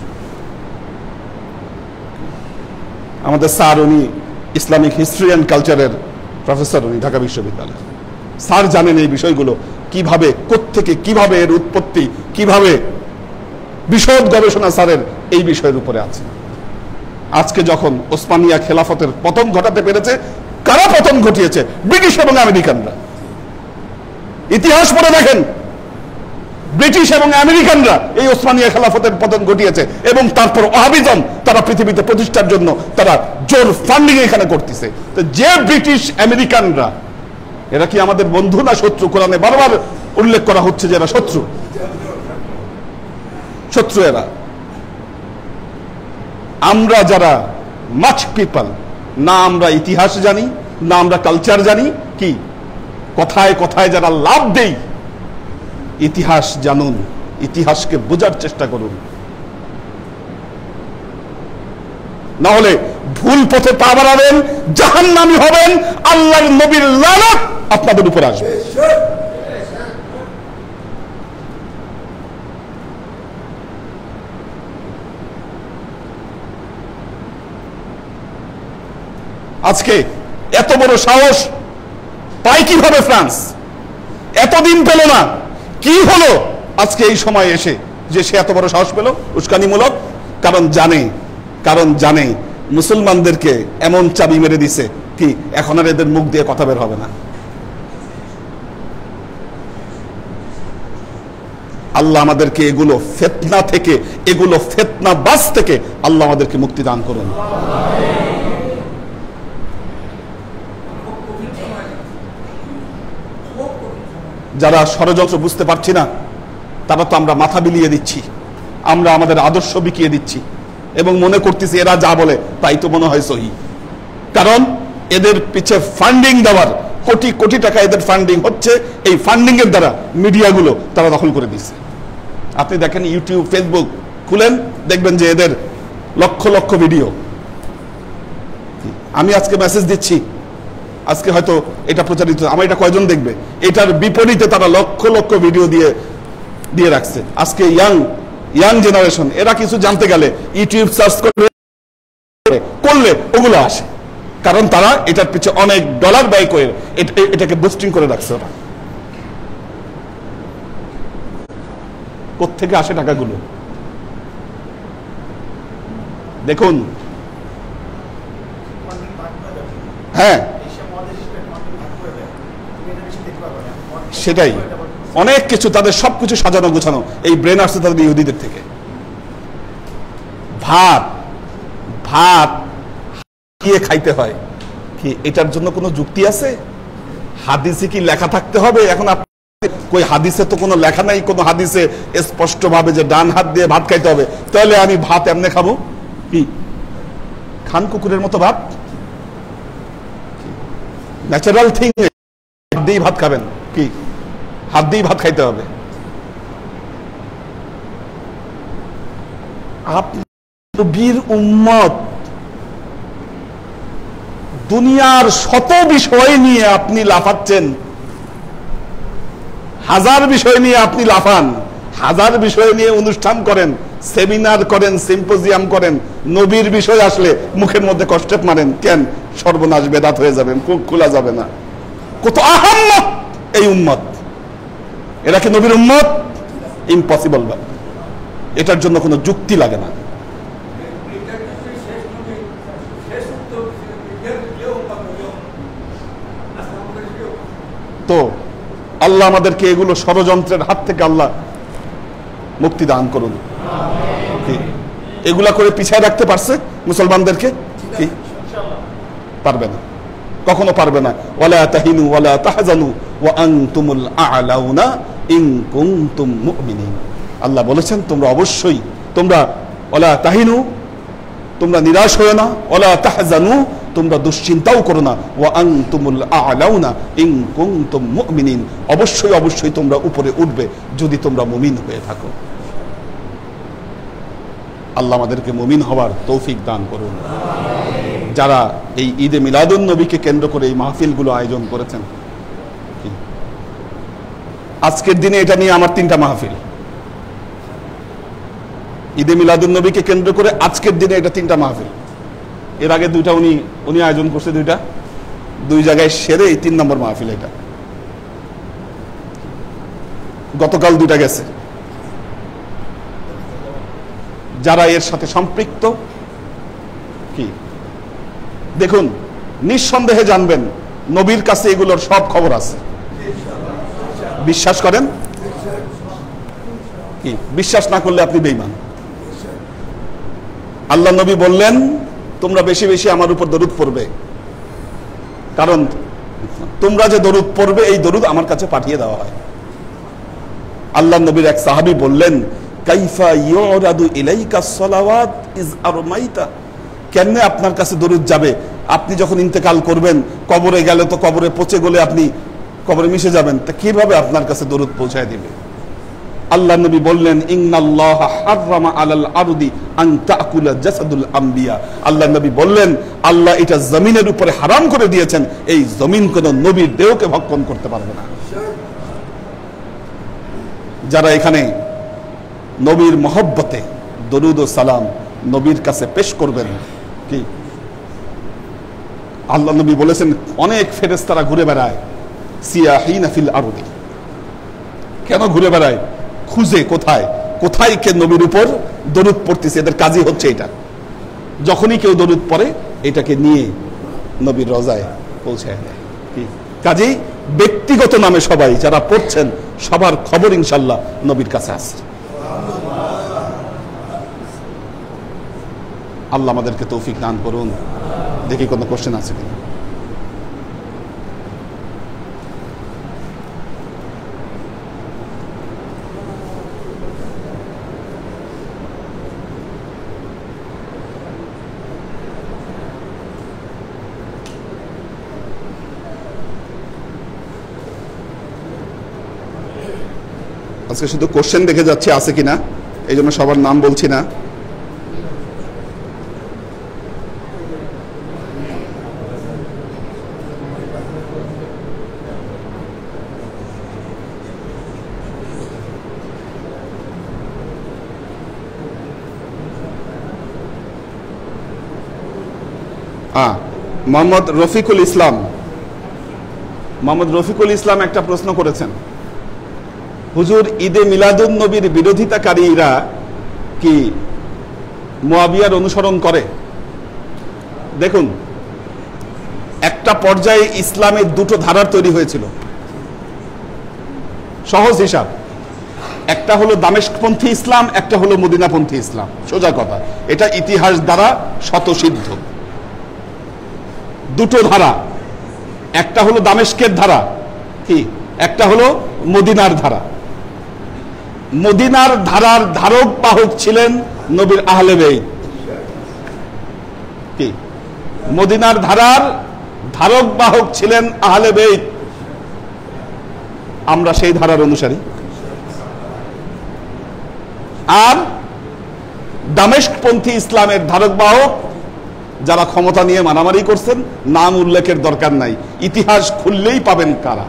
আমাদের স্যার, উনি ইসলামিক হিস্ট্রি অ্যান্ড কালচারের প্রফেসর, উনি ঢাকা বিশ্ববিদ্যালয়। স্যার জানেন এই বিষয়গুলো কিভাবে, কোত্থেকে কিভাবে এর উৎপত্তি, কিভাবে বিশদ গবেষণা স্যারের এই বিষয়ের উপরে আছে। আজকে যখন ওসমানিয়া খেলাফতের পতন ঘটাতে পেরেছে, কারা পতন ঘটিয়েছে? ব্রিটিশ এবং আমেরিকানরা। ইতিহাস পড়ে দেখেন, ব্রিটিশ এবং আমেরিকানরা এই ওসমানিয়া খেলাফতের পতন ঘটিয়েছে, এবং তারপর ওয়াহাবিজম তারা পৃথিবীতে প্রতিষ্ঠার জন্য তারা জোর ফান্ডিং এখানে করতেছে। তো যে ব্রিটিশ আমেরিকানরা, এরা কি আমাদের বন্ধু না শত্রু? কোরআনে বারবার উল্লেখ করা হচ্ছে যে এরা শত্রু, শত্রু এরা। আমরা যারা মাচ পিপল, না আমরা ইতিহাস জানি, না আমরা কালচার জানি, কি কথায় কথায় যারা লাভ দেই, ইতিহাস জানুন, ইতিহাসকে বোঝার চেষ্টা করুন, না হলে ভুল পথে পা বাড়াবেন, জাহান্নামী হবেন, আল্লাহর নবীর লানত আপনাদের উপর আসবে। আজকে এত বড় সাহস পায় কিভাবে ফ্রান্স? এতদিন পেল না, কি হলো আজকে এই সময় এসে যে সে এত বড় সাহস পেল? উস্কানিমূলক। কারণ জানে মুসলমানদেরকে এমন চাবি মেরে দিছে কি এখন আর এদের মুখ দিয়ে কথা বের হবে না। আল্লাহ আমাদেরকে এগুলো ফিতনা থেকে, এগুলো ফিতনাবাজ থেকে আল্লাহ আমাদেরকে মুক্তি দান করুন। যারা ষড়যন্ত্র বুঝতে পারছি না, তারা তো আমরা মাথা বিলিয়ে দিচ্ছি, আমরা আমাদের আদর্শ বিকিয়ে দিচ্ছি এবং মনে করতেছি এরা যা বলে তাই তো মনে হয় সহি। কারণ এদের পিছে ফান্ডিং দেওয়ার কোটি কোটি টাকা এদের ফান্ডিং হচ্ছে, এই ফান্ডিং এর দ্বারা মিডিয়াগুলো তারা দখল করে দিচ্ছে। আপনি দেখেন ইউটিউব, ফেসবুক খুলেন, দেখবেন যে এদের লক্ষ লক্ষ ভিডিও। আমি আজকে মেসেজ দিচ্ছি, আজকে হয়তো এটা প্রচারিত, আমার এটা কয়জন দেখবে, এটার বিপরীতে তারা লক্ষ লক্ষ ভিডিও দিয়ে রাখছে। আজকে ইয়াং জেনারেশন এরা কিছু জানতে গেলে ইউটিউব সার্চ করলে ওগুলো আসে, কারণ তারা এটার পিছনে অনেক ডলার ব্যয় করে এটাকে বুস্টিং করে রাখছে। ওরা কোত্থেকে আসে টাকাগুলো দেখুন। হ্যাঁ, সেটাই, অনেক কিছু তাদের সবকিছু সাজানো গোছানো। এই ব্রেন আসছে তাদের ইহুদিদের থেকে। ভাত খেয়ে খাইতে হয় কি এটার জন্য কোনো যুক্তি আছে? হাদিসে কি লেখা থাকতে হবে? এখন কই হাদিসে তো কোনো লেখা নাই, কোনো হাদিসে স্পষ্ট ভাবে যে ডান হাত দিয়ে ভাত খাইতে হবে, তাহলে আমি ভাত এমনি খাবো কি? খান কুকুরের মতো ভাত? ন্যাচারাল থিং, হাত দিয়ে ভাত খাবেন কি? হাত দিয়ে ভাত খাইতে হবে। আপনি নবীর উম্মত, দুনিয়ার শত বিষয় নিয়ে আপনি লাফাচ্ছেন, হাজার বিষয় নিয়ে আপনি লাফান, হাজার বিষয় নিয়ে অনুষ্ঠান করেন, সেমিনার করেন, সিম্পোজিয়াম করেন, নবীর বিষয় আসলে মুখের মধ্যে কষ্টেপ মারেন। কেন? সর্বনাশ, বেদাত হয়ে যাবে, মুখ খোলা যাবে না। কত আহাম্মক এই উম্মত! এরা কি নবীর উম্মত? ইম্পসিবল। এটার জন্য কোনো যুক্তি লাগে না। তো আল্লাহ আমাদেরকে এগুলো ষড়যন্ত্রের হাত থেকে আল্লাহ মুক্তি দান করুন। এগুলা করে পিছায় রাখতে পারছে মুসলমানদেরকে? কি পারবে না, কখনো পারবে না। ওয়ালা তাহিনু ওয়ালা তাহজানু ওয়া আনতুমুল আ'লাউনা ইন কুনতুম মুমিনিন। আল্লাহ বলেছেন তোমরা অবশ্যই, তোমরা ওয়ালা তাহিনু, তোমরা নিরাশ হয়ো না, ওয়ালা তাহজানু, তোমরা দুশ্চিন্তাও করো না, ওয়া আনতুমুল আ'লাউনা ইন কুনতুম মুমিনিন, অবশ্যই অবশ্যই তোমরা উপরে উঠবে যদি তোমরা মুমিন হয়ে থাকো। আল্লাহ আমাদেরকে মুমিন হওয়ার তৌফিক দান করুন। যারা এই ঈদে মিলাদুন নবীকে কেন্দ্র করে এই মাহফিলগুলো আয়োজন করেছেন, আজকের দিনে এটা নিয়ে আমার 3টা মাহফিল। ঈদে মিলাদুন নবীকে কেন্দ্র করে আজকের দিনে এটা 3টা মাহফিল। এর আগে 2টা উনি আয়োজন করছে, 2 জায়গায় সেরে এই 3 নম্বর মাহফিল এটা। গতকাল 2টা গেছে। যারা এর সাথে সম্পৃক্ত কি দেখুন, নিঃসন্দেহে জানবেন নবীর কাছে এগুলোর সব খবর আছে। বিশ্বাস করেন? কি বিশ্বাস না করলে আপনি বেঈমান। আল্লাহ নবী বললেন তোমরা বেশি বেশি আমার উপর দরুদ পড়বে, কারণ তোমরা যে দরুদ পড়বে এই দরুদ আমার কাছে পাঠিয়ে দেওয়া হয়। আল্লাহ নবীর এক সাহাবী বললেন কাইফা ইউরাদু ইলাইকা সালাওয়াত ইজ আরমাইতা, কেমনে আপনার কাছে দরুদ যাবে? আপনি যখন ইন্তেকাল করবেন, কবরে গেলে তো কবরে পচে গলে আপনি কবরে মিশে যাবেন, তা কিভাবে আপনার কাছে দরুদ পৌঁছায় দিবে? আল্লাহ নবী বললেন ইন্নাল্লাহা হাররামা আলাল আরদি আন তাকুলা জাসাদুল আম্বিয়া, আল্লাহ নবী বললেন আল্লাহ এটা জমিনের উপরে হারাম করে দিয়েছেন, এই জমিন কোন নবীর দেহকে ভক্ষণ করতে পারবে না। যারা এখানে নবীর মহব্বতে দরুদ ও সালাম নবীর কাছে পেশ করবেন, কি আল্লাহ নবী বলেছেন অনেক ফেরেশতারা ঘুরে বেড়ায় সিয়াহিনা ফিল আরদি, কেন ঘুরে বেড়ায়? খুঁজে কোথায় কোথায় কে নবীর উপর দরুদ পড়তেছে, এদের কাজই হচ্ছে এটা। যখনই কেউ দরুদ পড়ে এটাকে নিয়ে নবীর রওজায় পৌঁছায় দেয়। কি কাজেই ব্যক্তিগত নামে সবাই যারা পড়ছেন সবার খবর ইনশাল্লাহ নবীর কাছে আছে। আল্লাহ আমাদেরকে তৌফিক দান করুন। দেখি কোনো কোশ্চেন আছে কিনা। আজকে শুধু কোশ্চেন দেখে যাচ্ছে আছে কিনা, এই জন্য সবার নাম বলছি না। মোহাম্মদ রফিকুল ইসলাম, মোহাম্মদ রফিকুল ইসলাম একটা প্রশ্ন করেছেন, হুজুর ঈদে মিলাদুন নবীর বিরোধিতাকারীরা কি মুয়াবিয়ার অনুসরণ করে? দেখুন, একটা পর্যায়ে ইসলামের দুটো ধারার তৈরি হয়েছিল। সহজ হিসাব, একটা হলো দামেস্কপন্থী ইসলাম, একটা হলো মদিনাপন্থী ইসলাম। সোজা কথা, এটা ইতিহাস দ্বারা শতসিদ্ধ। দুটো ধারা, একটা হলো দামেস্কের ধারা, কি একটা হলো মদিনার ধারা। মদিনার ধারার ধারক বাহক ছিলেন নবীর আহলে বাইত। কি মদিনার ধারার ধারক বাহক ছিলেন আহলে বাইত, আমরা সেই ধারার অনুসারী। আর দামেস্কপন্থী ইসলামের ধারক বাহক যারা ক্ষমতা নিয়ে মারামারি করছেন, নাম উল্লেখের দরকার নাই, ইতিহাস খুললেই পাবেন কারা।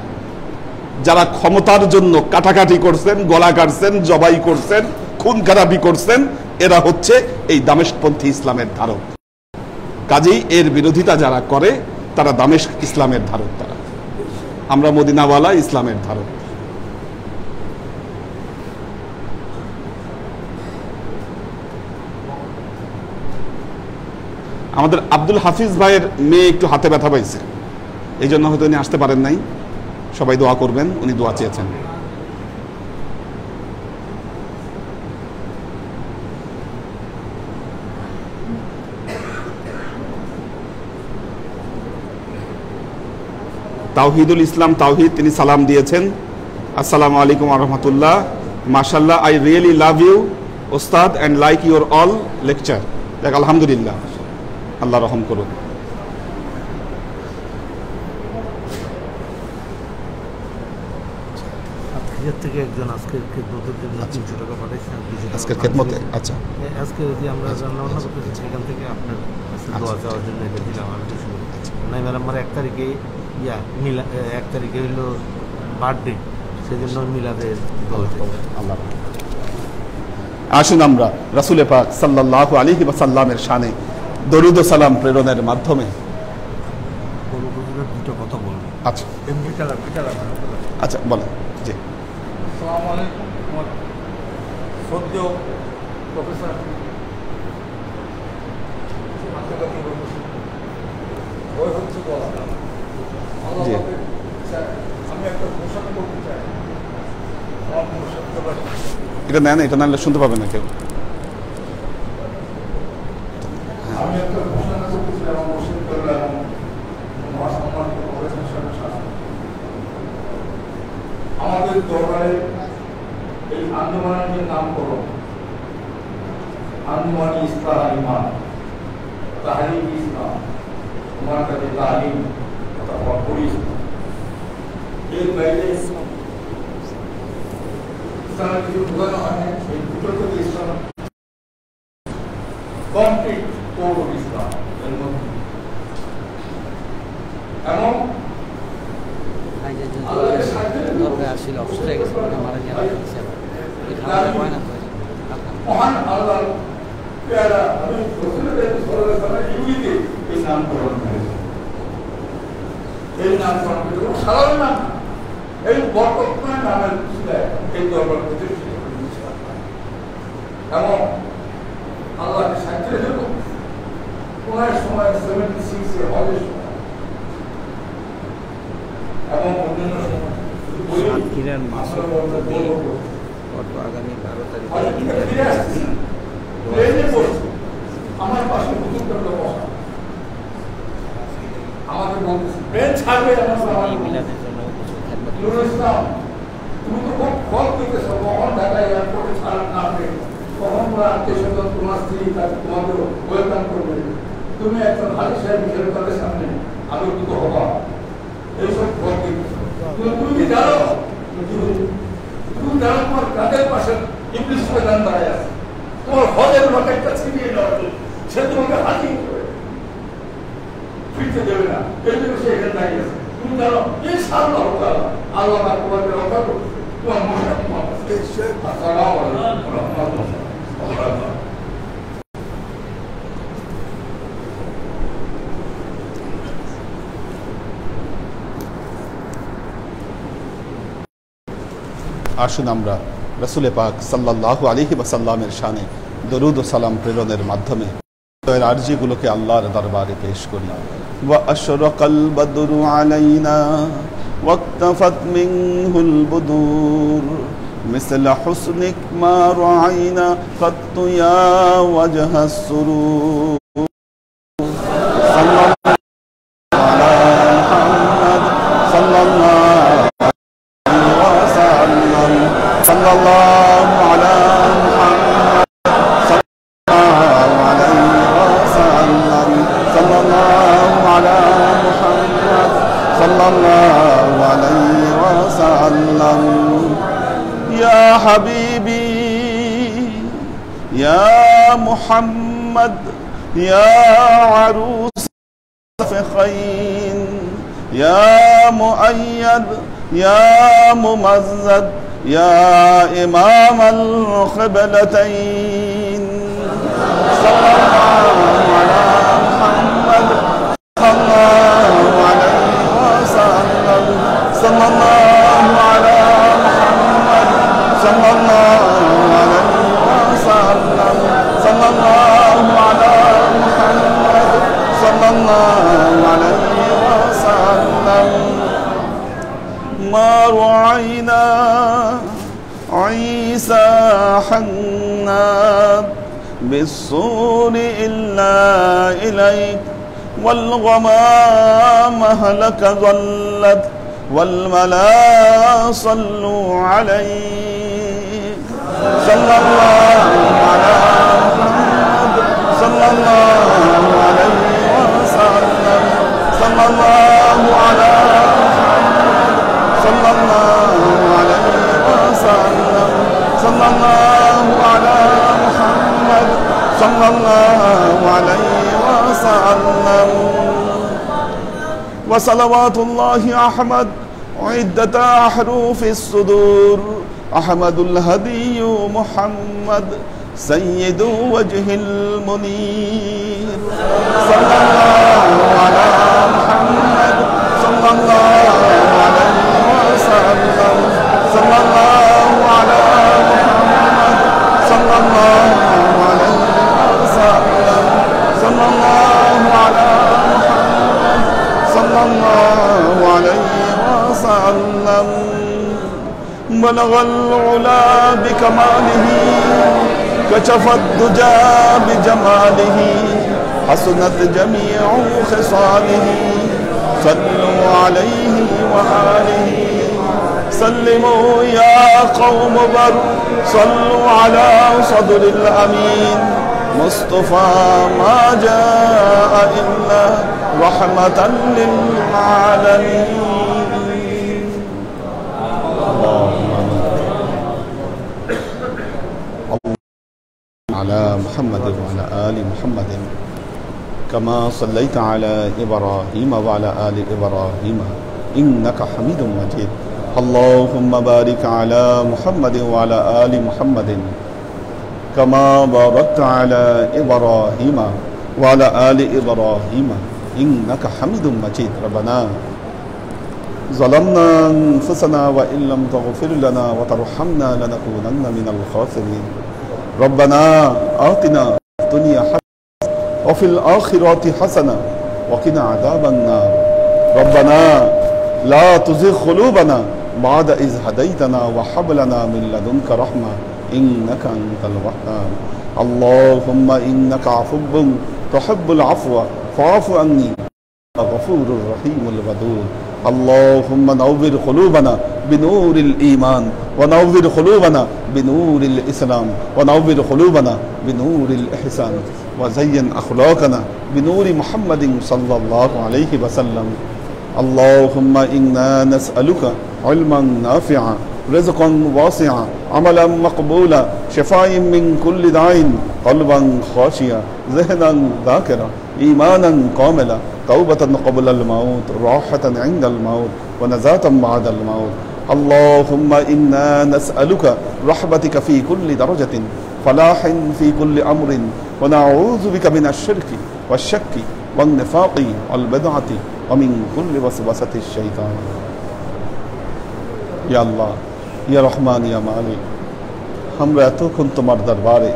যারা ক্ষমতার জন্য কাটাকাটি করছেন, গলা কাটছেন, জবাই করছেন, খুন খারাপি করছেন, এরা হচ্ছে এই দামেস্কপন্থী ইসলামের ধারক। কাজেই এর বিরোধিতা যারা করে তারা দামেস্ক ইসলামের ধারক। তারা, আমরা মদিনাওয়ালা ইসলামের ধারক। আমাদের আব্দুল হাফিজ ভাইয়ের মেয়ে একটু হাতে ব্যথা পাইছে, এই জন্য হয়তো উনি আসতে পারেন নাই। সবাই দোয়া করবেন, উনি দোয়া চেয়েছেন। তাওহিদুল ইসলাম তাওহিদ, তিনি সালাম দিয়েছেন, আসসালামু আলাইকুম ওয়া রাহমাতুল্লাহ, মাশাআল্লাহ, আই রিয়েলি লাভ ইউ ওস্তাদ and like your all lecture. দেখ, আলহামদুলিল্লাহ, আল্লাহ রহম করুন। থেকে একজন আজকের খেদমতের জন্য 300 টাকা পাঠাইছেন। আজকের খেদমতে, আচ্ছা, আজকে যদি আমরা রান্না বান্না করতেছি সেখান থেকে আপনার দোয়া চাওয়ার জন্য এটা দিলাম। আমি কিছু নাই ম্যাডাম, আমার 1 তারিখে মিলা, 1 তারিখে হইলো বার্থডে, সেই জন্য মিলাদের দোয়া চাই। আল্লাহ। আসুন আমরা রাসূল পাক সাল্লাল্লাহু আলাইহি ওয়াসাল্লামের শানে দরুদ ও সালাম প্রেরণের মাধ্যমে দুটো কথা বলবো। আচ্ছা আচ্ছা, বলেন। জি, আসসালামু আলাইকুম। সদ্য প্রফেসর জি, আমি একটা ঘোষণা করতে চাই। আমার কোনো সত্যবাদী এটা নেন, এটা না নিলে শুনতে পাবে না কেউ। আমি একটা ঘোষণা করতেছিলাম, ঘোষণা করলাম মহাসম্মানিত করেছেন শাসন আমাদের দরবারে এই আন্দোলনের নামকরণ আন্দোলন ইসলাম ইমান তাহরিক ইসলাম তোমার কাছে তালিম অথবা পুলিশ এর বাইরে ইসলামের কিছু বোঝানো হয় না। এই দুটো থেকে ইসলাম কমপ্লিট কোর অফ ইসলাম এর মধ্যে এবং আসছিল অবসর হয়ে গেছে মারা মহান আল্লাহ পেয়ারা আমি এই নামকরণ করেছি। এই নামকরণ করেছে সাধারণ নাম, এই বর্তমান নামের এই দরবার প্রতিষ্ঠিত করেছে এবং আল্লাহকে সাক্ষী রেখে ওনার সময় 76 হজের সময় এবং অন্যান্য সময় সাতক্ষীরার মাসুদ আগামী 12 তারিখে আমার পাশে বসা আমাকে বলতেছে ব্রেন ছাড়বে মিলাদের জন্য তুমি তো খুব ফল পেতেছো, কখন ঢাকা এয়ারপোর্টে ছাড়ার নামবে, কখন তোমার আত্মীয় স্বজন তোমার স্ত্রী তোমাকে ওয়েলকাম করবে, তুমি একটা ভালো সাহেব হিসেবে তাদের সামনে আলোকিত হবা, এইসব ফল পেতেছো। তুমি কি জানো তোমার কাঁধের পাশে ইংলিশ প্রধান দাঁড়ায় আছে, তোমার হজের লকেটটা ছিনিয়ে নেওয়ার জন্য সে তোমাকে হাতিয়ে করে ফিরতে দেবে না, এই জন্য সে এখানে দাঁড়িয়ে আছে। তুমি জানো এই সামনে আল্লাহ তোমাকে রক্ষা করবে, তোমার মনে আসুন আমরা রাসূল পাক সাল্লাল্লাহু আলাইহি ওয়াসাল্লামের শানে দরুদ ও সালাম প্রেরণের মাধ্যমে এর আরজিগুলোকে আল্লাহর দরবারে পেশ করি। ওয়া আশরাকাল বদরু আলাইনা ওয়াক্তাফাত মিনহুল বুদুর مثل حسنك ما رأينا قط يا وجه السرور صلى الله على محمد صلى الله وسلم صلى الله على محمد صلى الله عليه وسلم صلى الله عليه وسلم يا حبيبي يا محمد يا عروس فخين يا مؤيد يا ممزد يا إمام القبلتين صلى الله على محمد صلى الله عليه وسلم صلى الله على صلى الله عليه وسلم صلى الله على محمد صلى الله عليه وسلم ما رعينا عيسى حناد بالصور إلا إليك والغمام هلك ظلت والملا صلوا عليه صلى الله على محمد صلى الله عليه وسلم صلى الله على محمد صلى الله عليه وسلم صلى الله على محمد صلى الله عليه وسلم وصلوات الله أحمد عدة أحرف الصدور أحمد الهدي محمد سيد وجه المنير صلى الله على محمد صلى الله عليه وسلم صلى الله على محمد صلى الله عليه وسلم صلى الله على محمد صلى الله عليه وسلم بلغ العلا بك بكماله كشف الدجى بجماله حسنت جميع خصاله صلوا عليه وآله سلموا يا قوم بر صلوا على صدر الأمين مصطفى ما جاء إلا رحمة للعالمين على محمد وعلى آل محمد كما صليت على إبراهيم وعلى آل إبراهيم إنك حميد مجيد اللهم بارك على محمد وعلى آل محمد كما باركت على إبراهيم وعلى آل إبراهيم إنك حميد مجيد ربنا ظلمنا أنفسنا وإن لم تغفر لنا وترحمنا لنكونن من الخاسرين ربنا آتنا في الدنيا حسنة وفي الآخرة حسنة وقنا عذاب النار ربنا لا تزغ قلوبنا بعد إذ هديتنا وهب لنا من لدنك رحمة إنك أنت الوهاب اللهم إنك عفو تحب العفو فاعف عني غفور رحيم الودود اللهم نور قلوبنا بنور الإيمان ونور قلوبنا بنور الإسلام ونور قلوبنا بنور الإحسان وزين أخلاقنا بنور محمد صلى الله عليه وسلم اللهم إنا نسألك علما نافعا رزقا واسعا عملا مقبولا شفاء من كل داء قلبا خاشيا ذهنا ذاكرا إيمانا كاملا توبة قبل الموت راحة عند الموت ونجاة بعد الموت اللهم إنا نسألك رحمتك في كل درجة فلاح في كل أمر ونعوذ بك من الشرك والشك والنفاق والبدعة ومن كل وسوسة الشيطان يا الله يا رحمن يا مالك আমরা এতক্ষণ তোমার দরবারে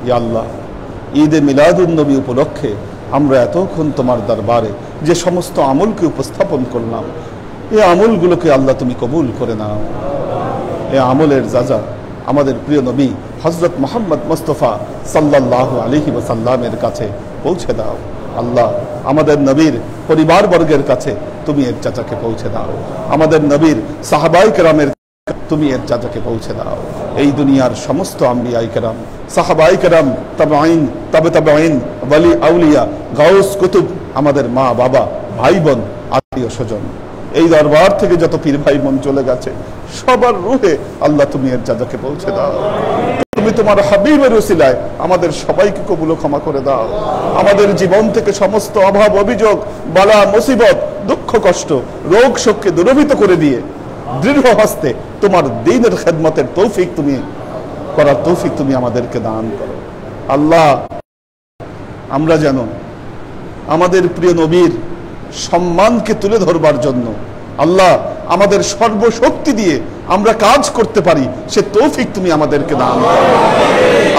ইয়া আল্লাহ ঈদে মিলাদুন নবী উপলক্ষে আমরা এতক্ষণ তোমার দরবারে যে সমস্ত আমলকে উপস্থাপন করলাম এই আমলগুলোকে আল্লাহ তুমি কবুল করে নাও এই আমলের যাজা আমাদের প্রিয় নবী হযরত মুহাম্মদ মুস্তাফা সাল্লাল্লাহু আলাইহি ওয়াসাল্লামের কাছে পৌঁছে দাও আল্লাহ আমাদের নবীর পরিবারবর্গের কাছে তুমি এর চাচাকে পৌঁছে দাও আমাদের নবীর সাহাবায়ে কেরামের তুমি এর চাচাকে পৌঁছে দাও এই দুনিয়ার সমস্ত আম্বিয়ায়ে কেরাম সাহাবায়ে কেরাম তাবেঈন তাবে তাবেঈন ওয়ালি আউলিয়া গাউস কুতুব আমাদের মা বাবা ভাই বোন আত্মীয় স্বজন এই দরবার থেকে যত পীর ভাই বোন চলে গেছে সবার রূহে আল্লাহ তুমি এর চাচাকে পৌঁছে দাও তুমি তোমার হাবিবের ওসিলায় আমাদের সবাইকে কবুল ও ক্ষমা করে দাও আমাদের জীবন থেকে সমস্ত অভাব অভিযোগ বালা মুসিবত দুঃখ কষ্ট রোগ শোককে দূরীভূত করে দিয়ে দৃঢ় হস্তে তোমার দ্বীনের খেদমতের তৌফিক তুমি করার তৌফিক তুমি আমাদেরকে দান করো আল্লাহ আমরা যেন আমাদের প্রিয় নবীর সম্মানকে তুলে ধরবার জন্য আল্লাহ আমাদের সর্বশক্তি দিয়ে আমরা কাজ করতে পারি সে তৌফিক তুমি আমাদেরকে দান করো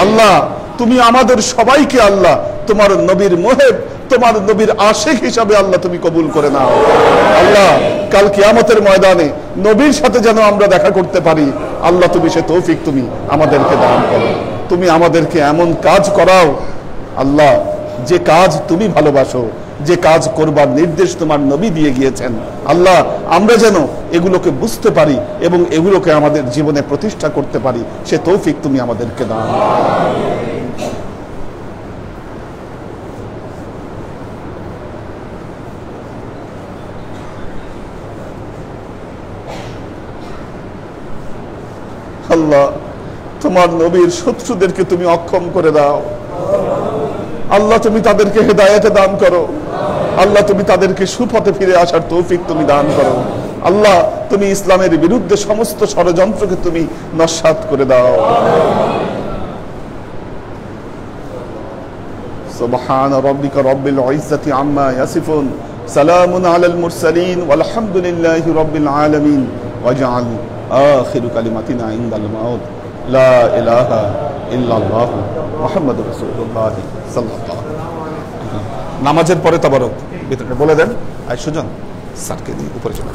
আল্লাহ তুমি আমাদের সবাইকে আল্লাহ তোমার নবীর মুহিব তোমার নবীর আশিক হিসাবে আল্লাহ তুমি কবুল করে নাও আল্লাহ কাল কিয়ামতের ময়দানে নবীর সাথে যেন আমরা দেখা করতে পারি আল্লাহ তুমি সে তৌফিক তুমি আমাদেরকে দান করো তুমি আমাদেরকে এমন কাজ করাও আল্লাহ যে কাজ তুমি ভালোবাসো যে কাজ করবার নির্দেশ তোমার নবী দিয়ে গিয়েছেন আল্লাহ আমরা যেন এগুলোকে বুঝতে পারি এবং এগুলোকে আমাদের জীবনে প্রতিষ্ঠা করতে পারি সে তৌফিক তুমি আমাদেরকে দাও আল্লাহ তোমার নবীর শত্রুদেরকে তুমি অক্ষম করে দাও আল্লাহ তুমি তাদেরকে হেদায়েত দান করো আল্লাহ তুমি তাদেরকে সুপথে ফিরে আসার তৌফিক তুমি দান করো আল্লাহ তুমি ইসলামের বিরুদ্ধে সমস্ত ষড়যন্ত্রকে তুমি নস্যাৎ করে দাও সুবহান রাব্বিকা রাব্বিল ইজ্জাতি আম্মা ইয়াসিফুন সালামুন আলাল মুরসালিন ওয়ালহামদুলিল্লাহি রাব্বিল আলামিন ওয়াজআল আখিরু কালিমাতিনা ইনদাল মাউত লা ইলাহা ইল্লাল্লাহ মুহাম্মাদুর রাসূলুল্লাহ সাল্লাল্লাহু আলাইহি ওয়াসাল্লাম নামাজের পরে তাবারক ভিতরে বলে দেন আই সুজন স্যারকে দিয়ে উপরে চলে